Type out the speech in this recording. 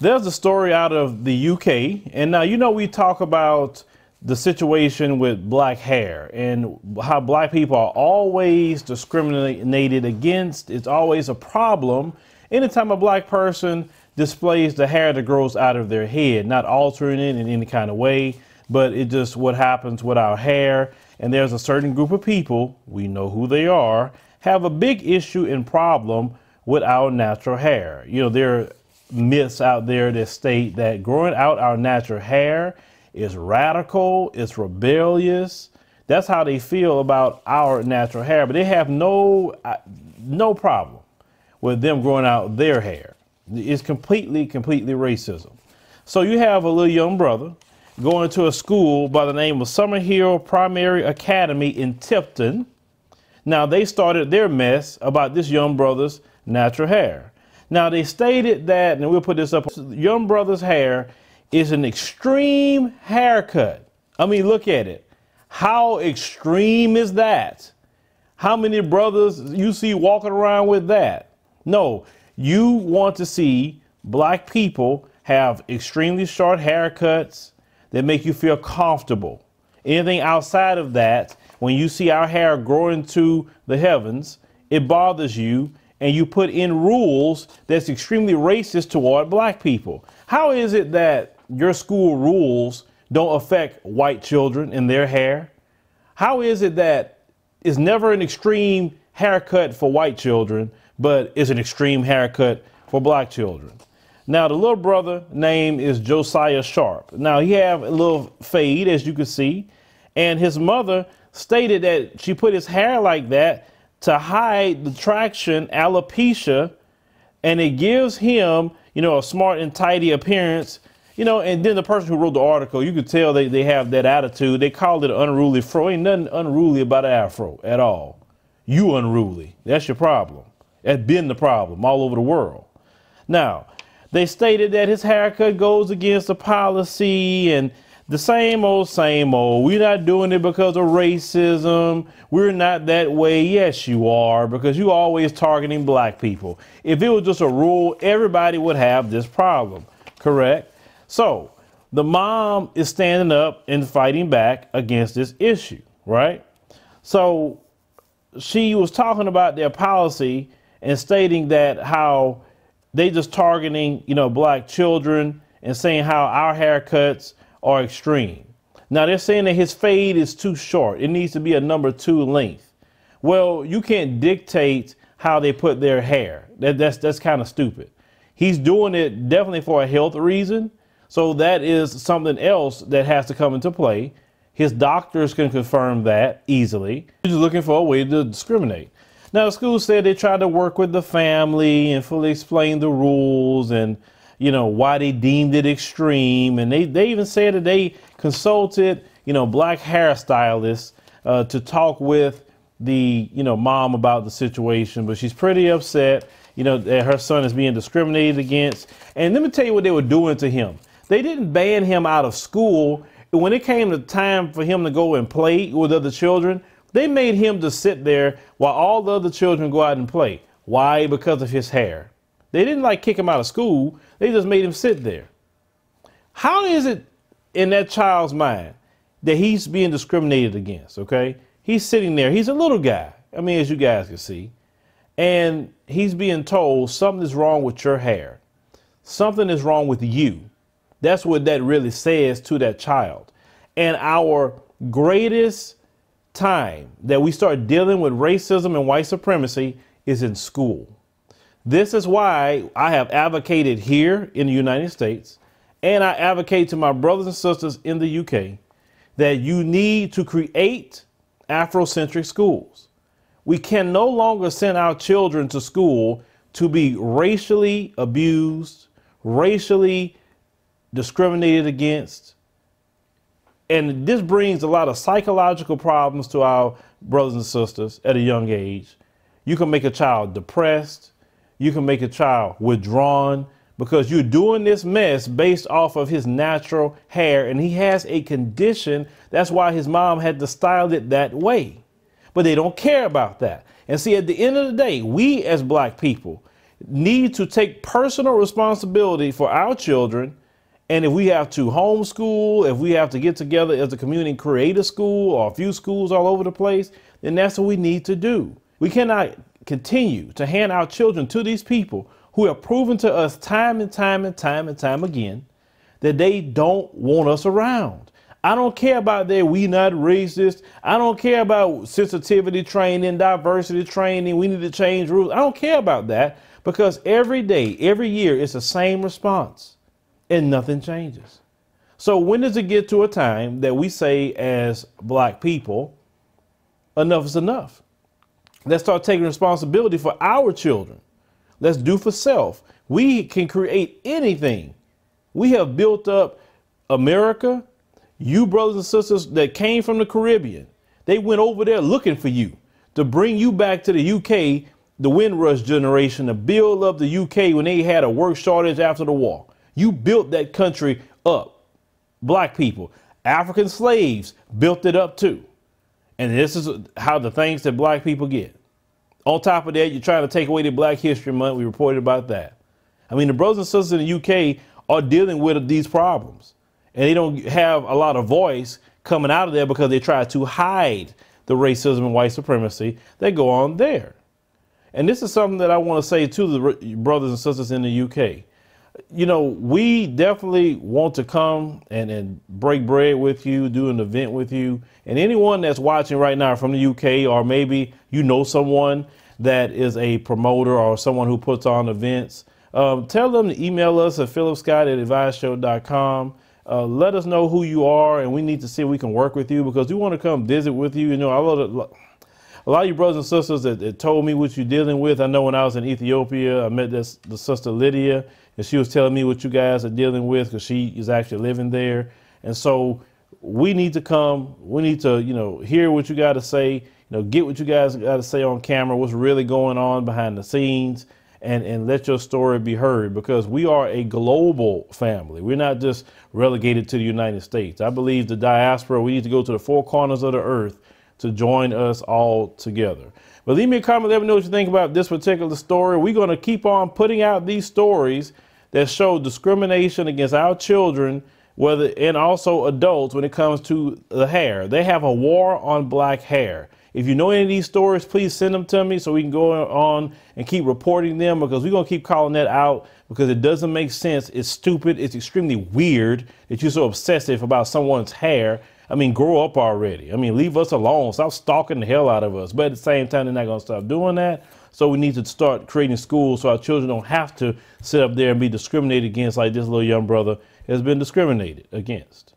There's a story out of the UK, and now we talk about the situation with black hair and how black people are always discriminated against. It's always a problem anytime a black person displays the hair that grows out of their head, not altering it in any kind of way, but it just what happens with our hair. And there's a certain group of people, we know who they are, have a big issue and problem with our natural hair. There are myths out there that state that growing out our natural hair is radical, it's rebellious. That's how they feel about our natural hair, but they have no problem with them growing out their hair. It's completely racism. So you have a little young brother going to a school by the name of Summerhill Primary Academy in Tipton. Now they started their mess about this young brother's natural hair. Now they stated that, and we'll put this up, young brother's hair is an extreme haircut. I mean, look at it. How extreme is that? How many brothers you see walking around with that? No, you want to see black people have extremely short haircuts that make you feel comfortable. Anything outside of that, when you see our hair growing to the heavens, it bothers you, and you put in rules that's extremely racist toward black people. How is it that your school rules don't affect white children and their hair? How is it that it's never an extreme haircut for white children, but it's an extreme haircut for black children? Now, the little brother name is Josiah Sharpe. Now, he have a little fade, as you can see, and his mother stated that she put his hair like that to hide the traction, alopecia, and it gives him, a smart and tidy appearance, and then the person who wrote the article, you could tell they have that attitude. They called it an unruly fro. Ain't nothing unruly about an afro at all. You unruly. That's your problem. That's been the problem all over the world. Now, they stated that his haircut goes against the policy and the same old, we're not doing it because of racism. We're not that way. Yes, you are, because you always targeting black people. If it was just a rule, everybody would have this problem, correct? So the mom is standing up and fighting back against this issue, right? So she was talking about their policy and stating that how they just targeting, black children and saying how our haircuts are extreme. Now they're saying that his fade is too short. It needs to be a number 2 length. Well, you can't dictate how they put their hair. That's kind of stupid. He's doing it definitely for a health reason. So that is something else that has to come into play. His doctors can confirm that easily. He's just looking for a way to discriminate. Now the school said they tried to work with the family and fully explain the rules and why they deemed it extreme. And they even said that they consulted, black hairstylists to talk with the, mom about the situation. But she's pretty upset, that her son is being discriminated against. And let me tell you what they were doing to him. They didn't ban him out of school. When it came to time for him to go and play with other children, they made him to sit there while all the other children go out and play. Why? Because of his hair. They didn't kick him out of school. They just made him sit there. How is it in that child's mind that he's being discriminated against? Okay. He's sitting there. He's a little guy. I mean, as you guys can see, and he's being told something is wrong with your hair. Something is wrong with you. That's what that really says to that child. And our greatest time that we start dealing with racism and white supremacy is in school. This is why I have advocated here in the United States, and I advocate to my brothers and sisters in the UK, that you need to create Afrocentric schools. We can no longer send our children to school to be racially abused, racially discriminated against. And this brings a lot of psychological problems to our brothers and sisters at a young age. You can make a child depressed. You can make a child withdrawn because you're doing this mess based off of his natural hair. And he has a condition. That's why his mom had to style it that way. But they don't care about that. And see, at the end of the day, we as black people need to take personal responsibility for our children. And if we have to homeschool, if we have to get together as a community and create a school or a few schools all over the place, then that's what we need to do. We cannot continue to hand our children to these people who have proven to us time and time again that they don't want us around. I don't care about their we not racist. I don't care about sensitivity training, diversity training. We need to change rules. I don't care about that, because every day, every year, it's the same response and nothing changes. So when does it get to a time that we say as Black people, enough is enough? Let's start taking responsibility for our children. Let's do for self. We can create anything. We have built up America. You brothers and sisters that came from the Caribbean, they went over there looking for you to bring you back to the UK, the Windrush generation, to build up the UK when they had a work shortage after the war. You built that country up. Black people, African slaves built it up too. And this is how the things that Black people get. On top of that, you're trying to take away the Black History Month. We reported about that. I mean, the brothers and sisters in the UK are dealing with these problems, and they don't have a lot of voice coming out of there because they try to hide the racism and white supremacy that go on there. And this is something that I want to say to the brothers and sisters in the UK. You know, we definitely want to come and break bread with you, do an event with you. And anyone that's watching right now from the UK, or maybe you know someone that is a promoter or someone who puts on events, tell them to email us at philipscott@adviseshow.com. Let us know who you are, and we need to see if we can work with you, because we want to come visit with you. You know, a lot of you brothers and sisters that told me what you're dealing with. I know when I was in Ethiopia, I met the sister Lydia, and she was telling me what you guys are dealing with, because she is actually living there. And so we need to come. We need to, you know, hear what you got to say, you know, get what you guys got to say on camera, what's really going on behind the scenes, and let your story be heard, because we are a global family. We're not just relegated to the United States. I believe the diaspora, we need to go to the four corners of the earth to join us all together. But leave me a comment, let me know what you think about this particular story. We're going to keep on putting out these stories that show discrimination against our children, and also adults, when it comes to the hair. They have a war on Black hair. If you know any of these stories, please send them to me so we can go on and keep reporting them, because we're going to keep calling that out, because it doesn't make sense. It's stupid. It's extremely weird that you're so obsessive about someone's hair. I mean, grow up already. I mean, leave us alone. Stop stalking the hell out of us. But at the same time, they're not going to stop doing that. So we need to start creating schools so our children don't have to sit up there and be discriminated against like this little young brother has been discriminated against.